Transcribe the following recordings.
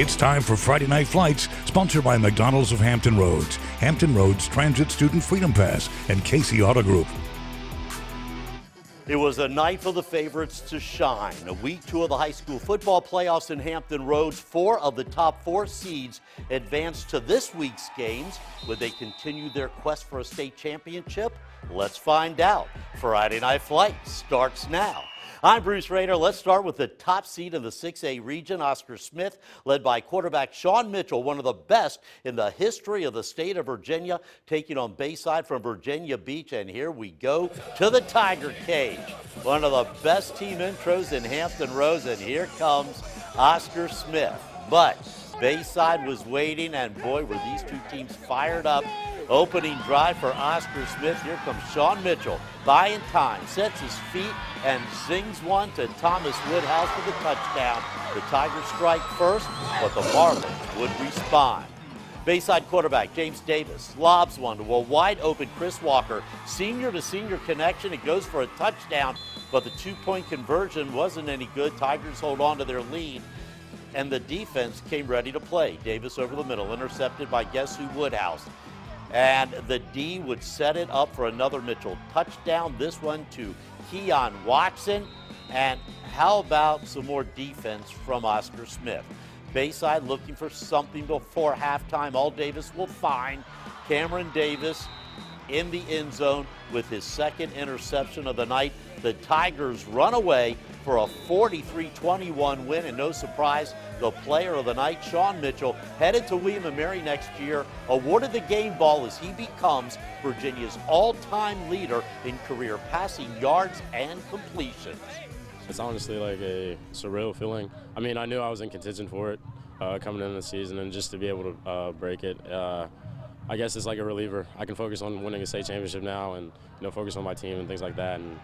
It's time for Friday Night Flights, sponsored by McDonald's of Hampton Roads, Hampton Roads Transit Student Freedom Pass, and Casey Auto Group. It was a night for the favorites to shine. Week 2 of the high school football playoffs in Hampton Roads. 4 of the top 4 seeds advanced to this week's games. Would they continue their quest for a state championship? Let's find out. Friday Night Flight starts now. I'm Bruce Rader. Let's start with the top seed in the 6A region, Oscar Smith, led by quarterback Sean Mitchell, one of the best in the history of the state of Virginia, taking on Bayside from Virginia Beach. And here we go to the Tiger Cage. One of the best team intros in Hampton Roads, and here comes Oscar Smith. But Bayside was waiting, and boy, were these two teams fired up. Opening drive for Oscar Smith. Here comes Sean Mitchell, buying time, sets his feet, and zings one to Thomas Woodhouse for the touchdown. The Tigers strike first, but the Marlins would respond. Bayside quarterback James Davis lobs one to a wide-open Chris Walker. Senior-to-senior connection. It goes for a touchdown, but the two-point conversion wasn't any good. Tigers hold on to their lead, and the defense came ready to play. Davis over the middle, intercepted by guess who? Woodhouse. And the D would set it up for another Mitchell touchdown. This one to Keon Watson. And how about some more defense from Oscar Smith? Bayside looking for something before halftime. All Davis will find Cameron Davis in the end zone with his second interception of the night. The Tigers run away for a 43-21 win, and no surprise, the player of the night, Sean Mitchell, headed to William & Mary next year, awarded the game ball as he becomes Virginia's all-time leader in career passing yards and completions. It's honestly like a surreal feeling. I mean, I knew I was in contention for it coming into the season, and just to be able to break it, I guess it's like a reliever. I can focus on winning a state championship now, and focus on my team and things like that, and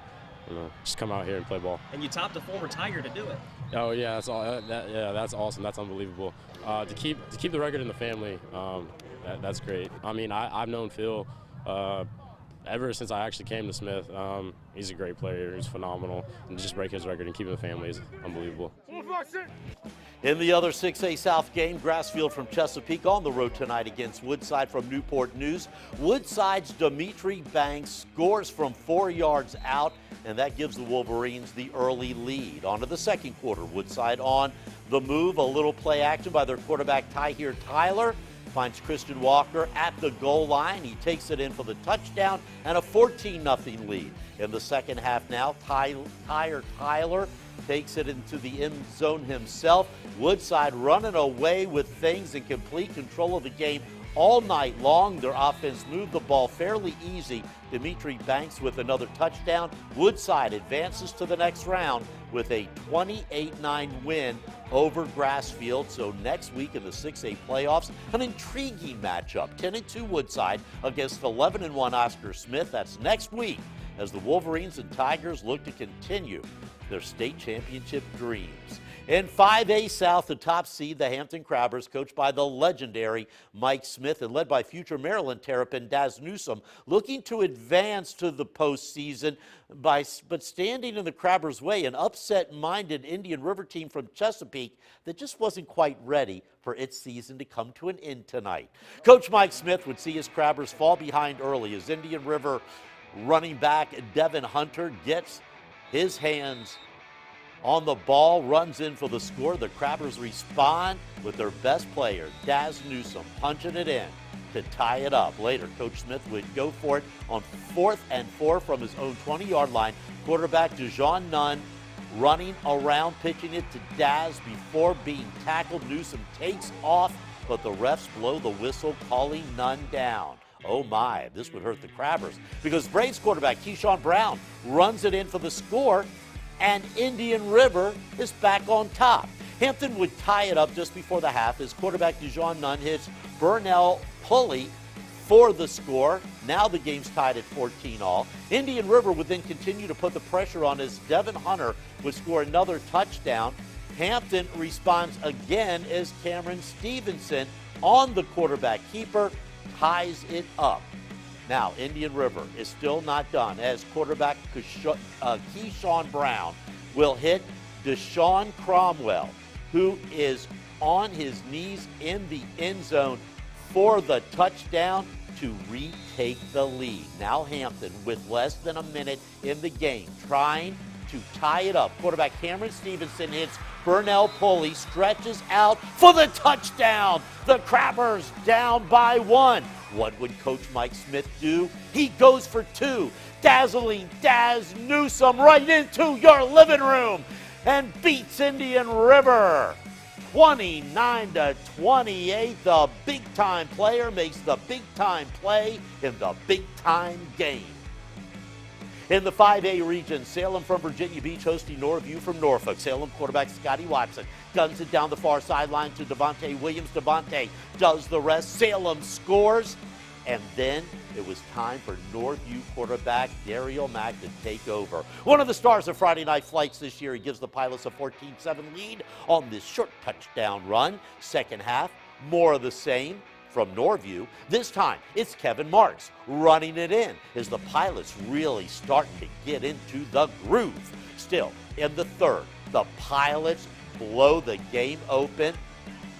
just come out here and play ball. And you topped a former Tiger to do it. Oh yeah, that's all. That's awesome. That's unbelievable. To keep the record in the family, that's great. I mean, I've known Phil ever since I actually came to Smith. He's a great player. He's phenomenal, and just break his record and keep it in the family is unbelievable. In the other 6A South game, Grassfield from Chesapeake on the road tonight against Woodside from Newport News. Woodside's Dimitri Banks scores from 4 yards out, and that gives the Wolverines the early lead. On to the second quarter. Woodside on the move. A little play action by their quarterback, Tyher Tyler. Finds Christian Walker at the goal line. He takes it in for the touchdown and a 14-0 lead. In the second half now, Tyher Tyler takes it into the end zone himself. Woodside running away with things in complete control of the game all night long. Their offense moved the ball fairly easy. Dimitri Banks with another touchdown. Woodside advances to the next round with a 28-9 win over Grassfield. So next week in the 6A playoffs, an intriguing matchup. 10-2 Woodside against 11-1 Oscar Smith. That's next week as the Wolverines and Tigers look to continue their state championship dreams. In 5A South, the top seed, the Hampton Crabbers, coached by the legendary Mike Smith and led by future Maryland Terrapin Daz Newsome, looking to advance to the postseason, but standing in the Crabbers' way, an upset-minded Indian River team from Chesapeake that just wasn't quite ready for its season to come to an end tonight. Coach Mike Smith would see his Crabbers fall behind early as Indian River running back Devin Hunter gets his hands on the ball, runs in for the score. The Crabbers respond with their best player, Daz Newsome, punching it in to tie it up. Later, Coach Smith would go for it on 4th and 4 from his own 20-yard line. Quarterback Dejon Nunn running around, pitching it to Daz before being tackled. Newsome takes off, but the refs blow the whistle, calling Nunn down. Oh my, this would hurt the Crabbers because Braves quarterback Keyshawn Brown runs it in for the score, and Indian River is back on top. Hampton would tie it up just before the half as quarterback Dejon Nunn hits Burnell Pulley for the score. Now the game's tied at 14-all. Indian River would then continue to put the pressure on as Devin Hunter would score another touchdown. Hampton responds again as Cameron Stevenson on the quarterback keeper ties it up. Now, Indian River is still not done as quarterback Keyshawn Brown will hit Deshaun Cromwell, who is on his knees in the end zone for the touchdown to retake the lead. Now Hampton, with less than a minute in the game, trying to tie it up. Quarterback Cameron Stevenson hits Burnell Pulley, stretches out for the touchdown. The Crabbers down by 1. What would Coach Mike Smith do? He goes for 2. Dazzling Daz Newsome right into your living room and beats Indian River 29-28. The big-time player makes the big-time play in the big-time game. In the 5A region, Salem from Virginia Beach hosting Northview from Norfolk. Salem quarterback Scotty Watson guns it down the far sideline to Devontae Williams. Devontae does the rest. Salem scores. And then it was time for Northview quarterback Daryl Mack to take over. One of the stars of Friday Night Flights this year. He gives the Pilots a 14-7 lead on this short touchdown run. Second half, more of the same from Northview. This time, it's Kevin Marks running it in as the Pilots really starting to get into the groove. Still, in the third, the Pilots blow the game open.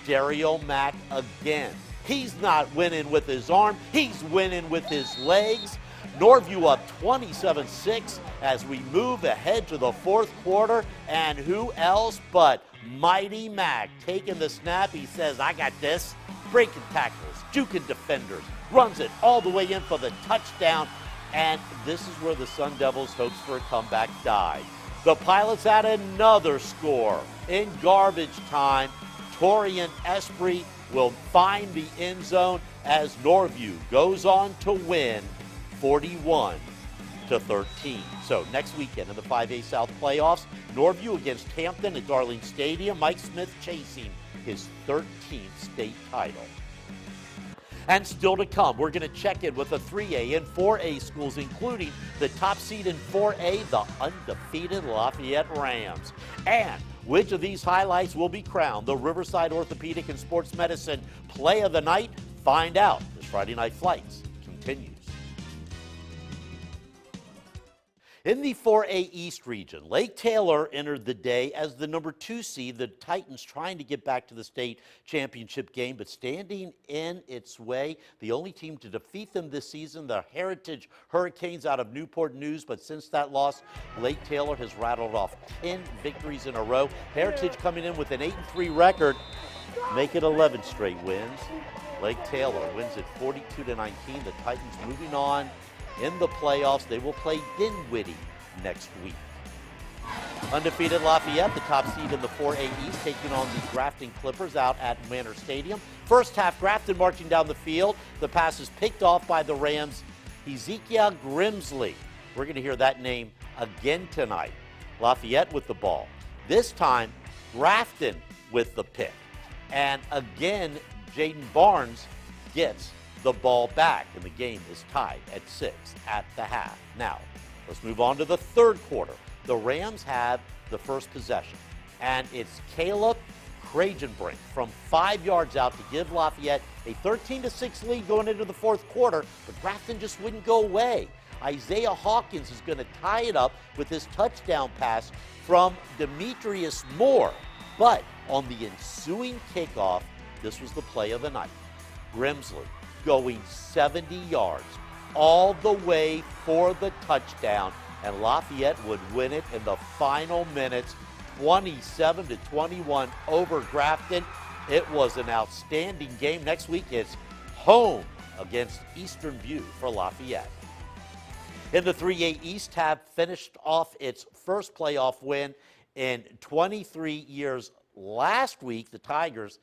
Daryl Mack again. He's not winning with his arm. He's winning with his legs. Northview up 27-6 as we move ahead to the fourth quarter. And who else but Mighty Mac taking the snap. He says, I got this. Breaking tackles, juking defenders, runs it all the way in for the touchdown. And this is where the Sun Devils' hopes for a comeback died. The Pilots add another score in garbage time. Torian Esprit will find the end zone as Northview goes on to win 41-13. So next weekend in the 5A South playoffs, Northview against Hampton at Darling Stadium. Mike Smith chasing his 13th state title. And still to come, we're going to check in with the 3A and 4A schools, including the top seed in 4A, the undefeated Lafayette Rams. And which of these highlights will be crowned the Riverside Orthopedic and Sports Medicine Play of the Night? Find out as Friday Night Flights continues. In the 4A East region, Lake Taylor entered the day as the number 2 seed. The Titans trying to get back to the state championship game, but standing in its way. The only team to defeat them this season, the Heritage Hurricanes out of Newport News. But since that loss, Lake Taylor has rattled off 10 victories in a row. Heritage coming in with an 8-3 record, make it 11 straight wins. Lake Taylor wins it 42-19. The Titans moving on in the playoffs. They will play Dinwiddie next week. Undefeated Lafayette, the top seed in the 4A East, taking on the Grafton Clippers out at Manor Stadium. First half, Grafton marching down the field. The pass is picked off by the Rams' Ezekiel Grimsley. We're going to hear that name again tonight. Lafayette with the ball. This time, Grafton with the pick. And again, Jaden Barnes gets the ball back, and the game is tied at 6 at the half. Now, let's move on to the third quarter. The Rams have the first possession, and it's Caleb Kragenbrink from 5 yards out to give Lafayette a 13-6 lead going into the fourth quarter, but Grafton just wouldn't go away. Isaiah Hawkins is going to tie it up with his touchdown pass from Demetrius Moore, but on the ensuing kickoff, this was the play of the night. Grimsley going 70 yards all the way for the touchdown, and Lafayette would win it in the final minutes, 27-21 over Grafton. It was an outstanding game. Next week it's home against Eastern View for Lafayette. In the 3A East, Tabb finished off its first playoff win in 23 years last week. The Tigers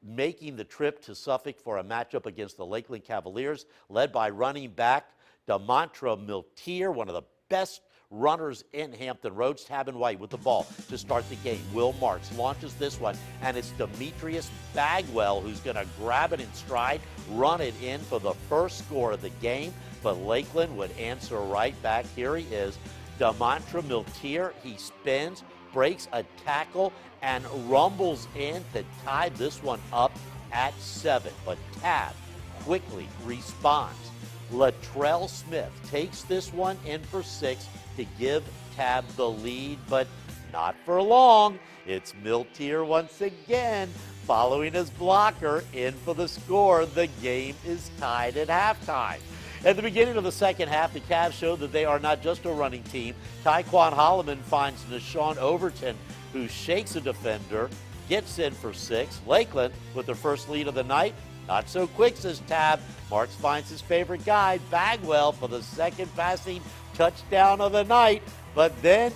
making the trip to Suffolk for a matchup against the Lakeland Cavaliers, led by running back Demontra Miltier, one of the best runners in Hampton Roads. Tabb and White with the ball to start the game. Will Marks launches this one, and it's Demetrius Bagwell who's going to grab it in stride, run it in for the first score of the game, but Lakeland would answer right back. Here he is, Demontra Miltier. He spins, breaks a tackle, and rumbles in to tie this one up at 7. But Tabb quickly responds. Latrell Smith takes this one in for 6 to give Tabb the lead, but not for long. It's Miltier once again. following his blocker in for the score. The game is tied at halftime. At the beginning of the second half, the Cavs showed that they are not just a running team. Tyquan Holloman finds Nashawn Overton, who shakes a defender, gets in for 6. Lakeland with their first lead of the night. Not so quick, says Tabb. Marks finds his favorite guy, Bagwell, for the second passing touchdown of the night. But then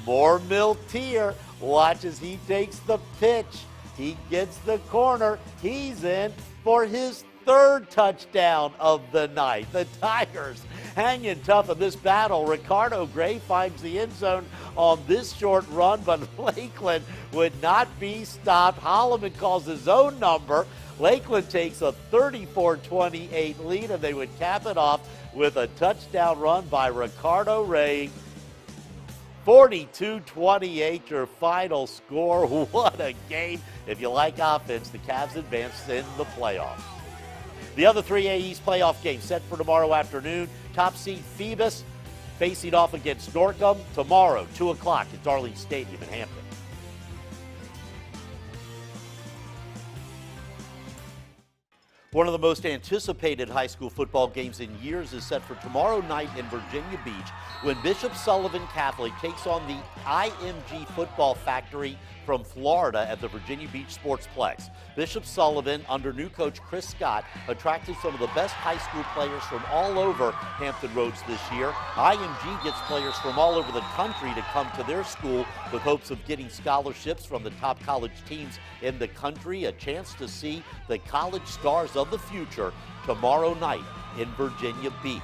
more Miltier. Watch as he takes the pitch. He gets the corner. He's in for his third touchdown of the night. The Tigers hanging tough in this battle. Ricardo Gray finds the end zone on this short run, but Lakeland would not be stopped. Holloman calls his own number. Lakeland takes a 34-28 lead, and they would cap it off with a touchdown run by Ricardo Ray. 42-28, your final score. What a game. If you like offense, the Cavs advance in the playoffs. The other 3A East playoff games set for tomorrow afternoon. Top seed Phoebus facing off against Norcom tomorrow, 2 o'clock at Darlene Stadium in Hampton. One of the most anticipated high school football games in years is set for tomorrow night in Virginia Beach when Bishop Sullivan Catholic takes on the IMG Football Factory from Florida at the Virginia Beach Sportsplex. Bishop Sullivan, under new coach Chris Scott, attracted some of the best high school players from all over Hampton Roads this year. IMG gets players from all over the country to come to their school with hopes of getting scholarships from the top college teams in the country. A chance to see the college stars of the future tomorrow night in Virginia Beach.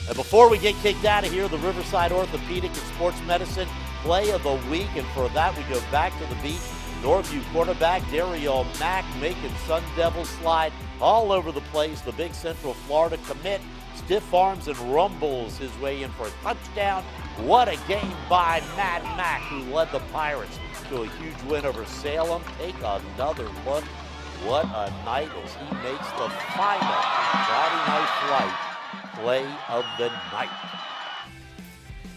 And before we get kicked out of here, the Riverside Orthopedic and Sports Medicine Play of the Week. And for that, we go back to the beach. Northview quarterback Dario Mack making Sun Devils slide all over the place. The big Central Florida commit stiff arms and rumbles his way in for a touchdown. What a game by Matt Mack, who led the Pirates to a huge win over Salem. Take another look. What a night as he makes the final Friday night flight play of the night.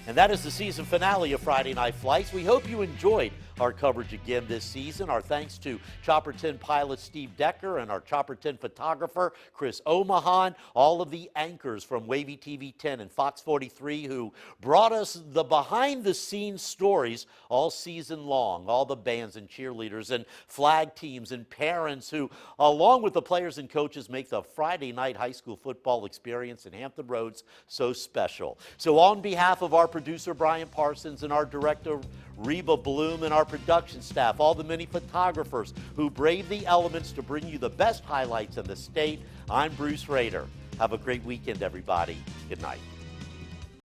And that is the season finale of Friday Night Flights. We hope you enjoyed our coverage again this season. Our thanks to Chopper 10 pilot Steve Decker and our Chopper 10 photographer Chris Omahan, all of the anchors from WAVY TV 10 and Fox 43 who brought us the behind-the-scenes stories all season long, all the bands and cheerleaders and flag teams and parents who, along with the players and coaches, make the Friday night high school football experience in Hampton Roads so special. So on behalf of our producer Brian Parsons and our director Reba Bloom and our production staff, all the many photographers who brave the elements to bring you the best highlights in the state, I'm Bruce Rader. Have a great weekend, everybody. Good night.